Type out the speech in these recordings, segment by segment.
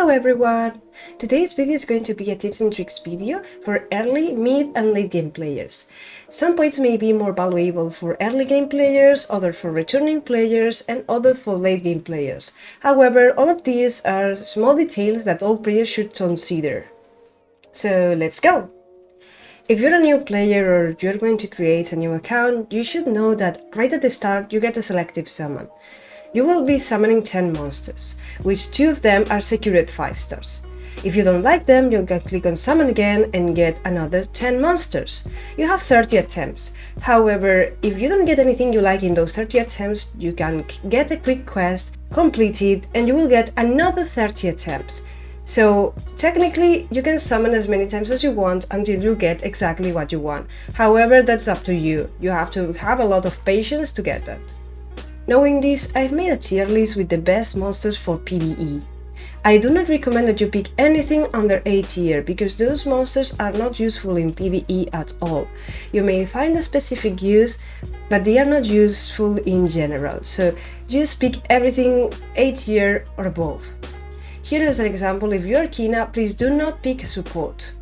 Hello everyone! Today's video is going to be a tips and tricks video for early, mid and late game players. Some points may be more valuable for early game players, others for returning players and others for late game players. However, all of these are small details that all players should consider. So let's go! If you're a new player or you're going to create a new account, you should know that right at the start you get a selective summon. You will be summoning 10 monsters, which 2 of them are secured 5 stars. If you don't like them, you can click on summon again and get another 10 monsters. You have 30 attempts. However, if you don't get anything you like in those 30 attempts, you can get a quick quest, complete it, and you will get another 30 attempts. So technically, you can summon as many times as you want until you get exactly what you want. However, that's up to you. You have to have a lot of patience to get that. Knowing this, I've made a tier list with the best monsters for PvE. I do not recommend that you pick anything under A tier, because those monsters are not useful in PvE at all. You may find a specific use, but they are not useful in general, so just pick everything A tier or above. Here is an example. If you are Kina, please do not pick a support.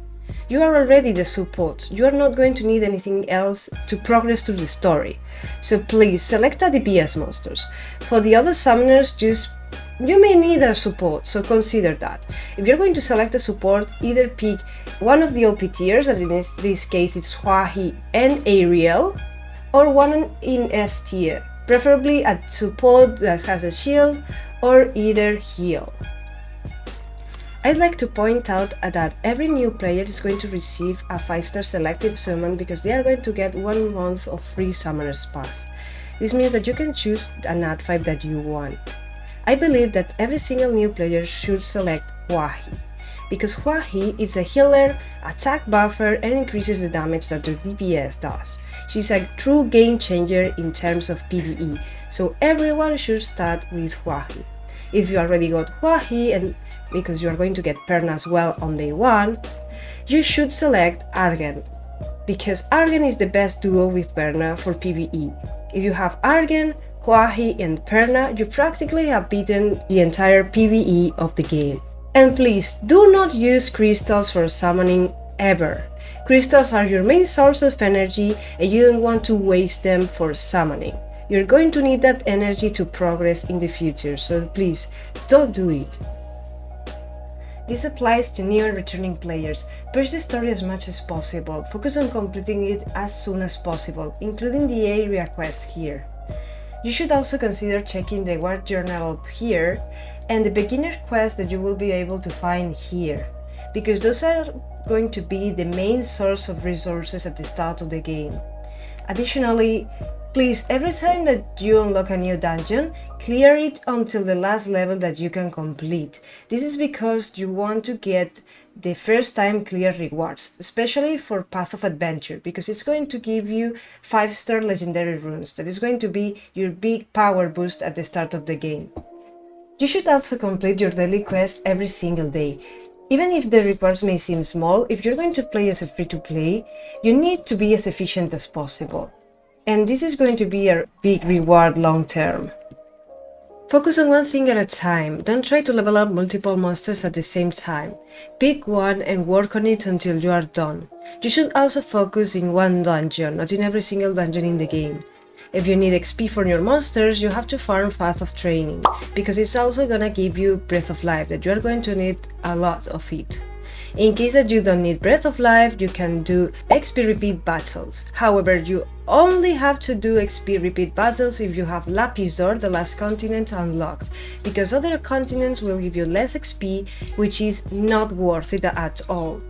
You are already the support, you are not going to need anything else to progress through the story. So please select a DPS monsters. For the other summoners, you may need a support, so consider that. If you're going to select a support, either pick one of the OP tiers, and in this case it's Hwahi and Ariel, or one in S tier, preferably a support that has a shield or either heal. I'd like to point out that every new player is going to receive a 5-star selective summon because they are going to get 1 month of free Summoner's Pass. This means that you can choose a nat 5 that you want. I believe that every single new player should select Hwahi, because Hwahi is a healer, attack buffer and increases the damage that your DPS does. She's a true game changer in terms of PvE, so everyone should start with Hwahi. If you already got Hwahi, and because you are going to get Perna as well on day 1, you should select Argen, because Argen is the best duo with Perna for PvE. If you have Argen, Hwahi and Perna, you practically have beaten the entire PvE of the game. And please, do not use crystals for summoning ever. Crystals are your main source of energy and you don't want to waste them for summoning. You're going to need that energy to progress in the future, so please, don't do it. This applies to new and returning players. Push the story as much as possible, focus on completing it as soon as possible, including the area quest here. You should also consider checking the war journal up here and the beginner quest that you will be able to find here, because those are going to be the main source of resources at the start of the game. Additionally, please, every time that you unlock a new dungeon, clear it until the last level that you can complete. This is because you want to get the first time clear rewards, especially for Path of Adventure, because it's going to give you 5-star legendary runes. That is going to be your big power boost at the start of the game. You should also complete your daily quest every single day. Even if the rewards may seem small, if you're going to play as a free-to-play, you need to be as efficient as possible. And this is going to be a big reward long term. Focus on one thing at a time. Don't try to level up multiple monsters at the same time. Pick one and work on it until you are done. You should also focus in one dungeon, not in every single dungeon in the game. If you need XP for your monsters, you have to farm Path of Training, because it's also gonna give you Breath of Life, that you are going to need a lot of it. In case that you don't need Breath of Life, you can do XP repeat battles. However, you only have to do XP repeat battles if you have Lapis Door, the last continent, unlocked, because other continents will give you less XP, which is not worth it at all.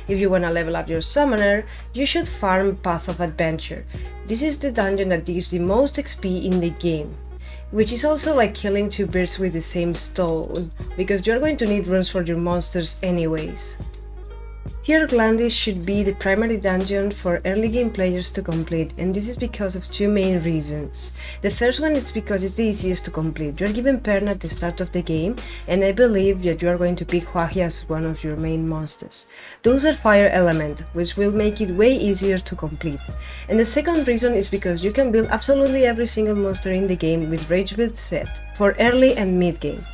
If you want to level up your summoner, you should farm Path of Adventure. This is the dungeon that gives the most XP in the game, which is also like killing 2 birds with the same stone, because you're going to need runes for your monsters anyways. Tier Glandis should be the primary dungeon for early game players to complete, and this is because of 2 main reasons. The first one is because it's the easiest to complete. You are given Perna at the start of the game, and I believe that you are going to pick Hwahi as one of your main monsters. Those are fire element, which will make it way easier to complete. And the second reason is because you can build absolutely every single monster in the game with Rage Build set for early and mid game.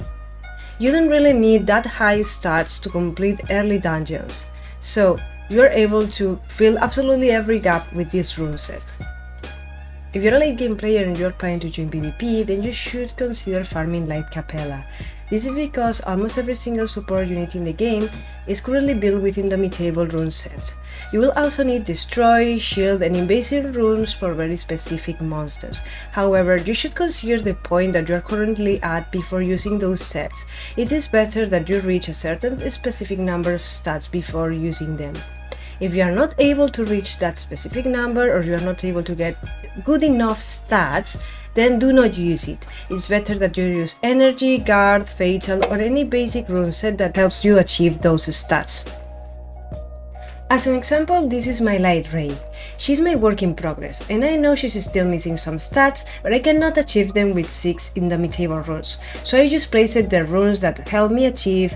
you don't really need that high stats to complete early dungeons, so you're able to fill absolutely every gap with this rune set. If you're a late game player and you're planning to join PvP, then you should consider farming Light Capella. This is because almost every single support unit in the game is currently built with Indomitable rune set. You will also need Destroy, Shield and Invasive runes for very specific monsters. However, you should consider the point that you are currently at before using those sets. It is better that you reach a certain specific number of stats before using them. If you are not able to reach that specific number or you are not able to get good enough stats, then do not use it. It's better that you use Energy, Guard, Fatal or any basic rune set that helps you achieve those stats. As an example, this is my Light Ray. She's my work in progress, and I know she's still missing some stats, but I cannot achieve them with 6 Indomitable runes, so I just placed the runes that help me achieve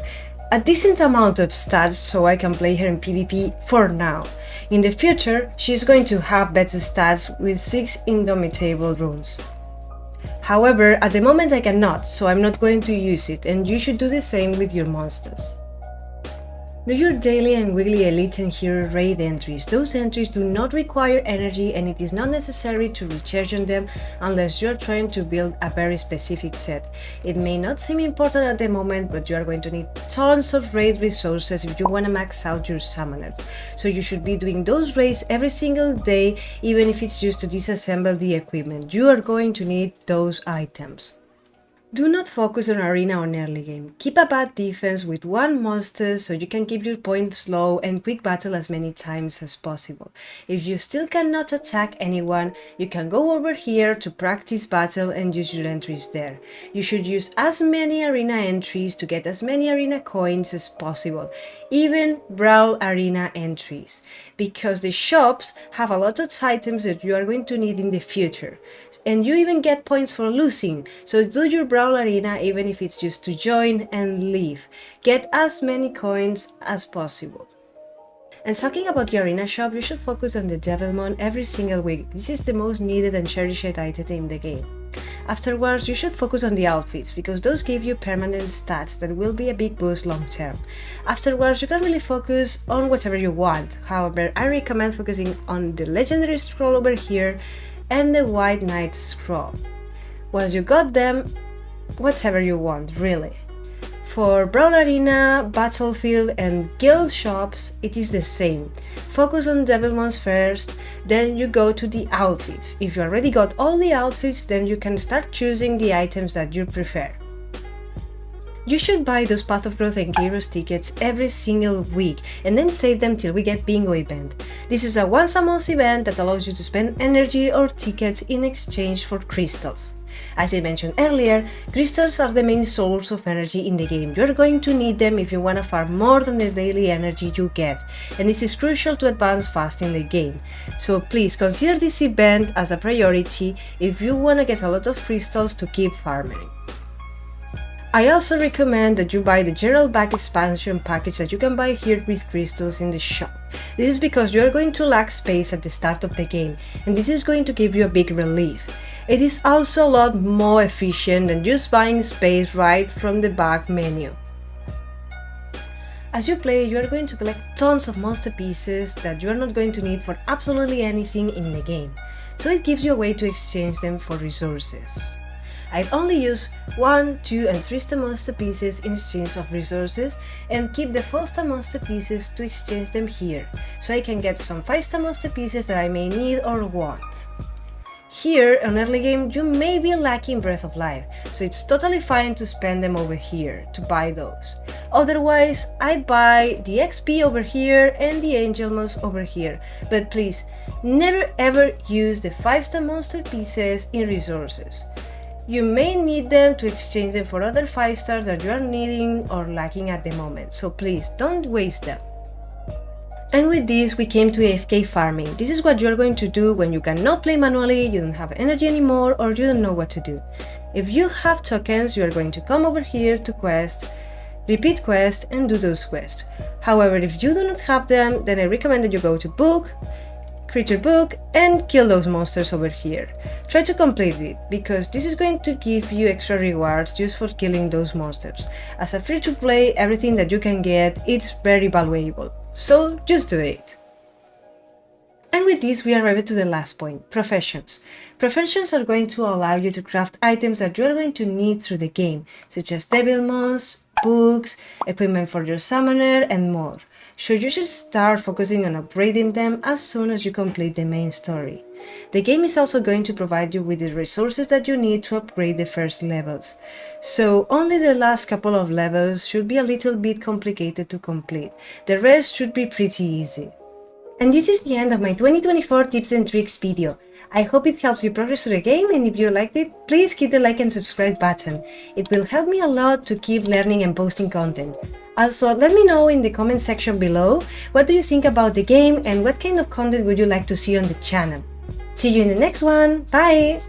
a decent amount of stats so I can play her in PvP for now. In the future, she's going to have better stats with 6 Indomitable runes. However, at the moment I cannot, so I'm not going to use it, and you should do the same with your monsters. Do your daily and weekly elite and hero raid entries. Those entries do not require energy and it is not necessary to recharge on them unless you are trying to build a very specific set. It may not seem important at the moment, but you are going to need tons of raid resources if you want to max out your summoner. So you should be doing those raids every single day, even if it's just to disassemble the equipment. You are going to need those items. Do not focus on arena on early game. Keep a bad defense with one monster so you can keep your points low and quick battle as many times as possible. If you still cannot attack anyone, you can go over here to practice battle and use your entries there. You should use as many arena entries to get as many arena coins as possible, even Brawl arena entries, because the shops have a lot of items that you are going to need in the future. And you even get points for losing, so do your Brawl arena even if it's just to join and leave. Get as many coins as possible. And talking about the arena shop, you should focus on the Devilmon every single week. This is the most needed and cherished item in the game. Afterwards, you should focus on the outfits, because those give you permanent stats that will be a big boost long term. Afterwards, you can really focus on whatever you want. However, I recommend focusing on the legendary scroll over here and the White Knight scroll. Once you got them, whatever you want, really. For Brawl Arena, Battlefield and Guild shops, it is the same. Focus on Devilmons first, then you go to the outfits. If you already got all the outfits, then you can start choosing the items that you prefer. You should buy those Path of Growth and Heroes tickets every single week and then save them till we get Bingo event. This is a once a month event that allows you to spend energy or tickets in exchange for crystals. As I mentioned earlier, crystals are the main source of energy in the game. You're going to need them if you want to farm more than the daily energy you get, and this is crucial to advance fast in the game. So please consider this event as a priority if you want to get a lot of crystals to keep farming. I also recommend that you buy the Geral Back expansion package that you can buy here with crystals in the shop. This is because you are going to lack space at the start of the game, and this is going to give you a big relief. It is also a lot more efficient than just buying space right from the back menu. As you play, you are going to collect tons of monster pieces that you are not going to need for absolutely anything in the game, so it gives you a way to exchange them for resources. I'd only use 1, 2 and 3 star monster pieces in exchange of resources and keep the 4 star monster pieces to exchange them here, so I can get some 5 star monster pieces that I may need or want. Here, on early game, you may be lacking Breath of Life, so it's totally fine to spend them over here to buy those. Otherwise, I'd buy the XP over here and the Angel Moss over here, but please, never ever use the 5 star monster pieces in resources. You may need them to exchange them for other 5 stars that you are needing or lacking at the moment, so please don't waste them. And with this we came to AFK farming. This is what you're going to do when you cannot play manually, you don't have energy anymore, or you don't know what to do. If you have tokens, you are going to come over here to quest, repeat quest and do those quests. However, if you do not have them, then I recommend that you go to book, creature book, and kill those monsters over here. Try to complete it, because this is going to give you extra rewards just for killing those monsters. As a free-to-play, everything that you can get, it's very valuable, so just do it. And with this we arrived to the last point, professions. Professions are going to allow you to craft items that you are going to need through the game, such as devil mons, books, equipment for your summoner, and more. So you should start focusing on upgrading them as soon as you complete the main story. The game is also going to provide you with the resources that you need to upgrade the first levels, so only the last couple of levels should be a little bit complicated to complete, the rest should be pretty easy. And this is the end of my 2024 tips and tricks video. I hope it helps you progress through the game, and if you liked it, please hit the like and subscribe button. It will help me a lot to keep learning and posting content. Also, let me know in the comment section below what do you think about the game and what kind of content would you like to see on the channel. See you in the next one, bye!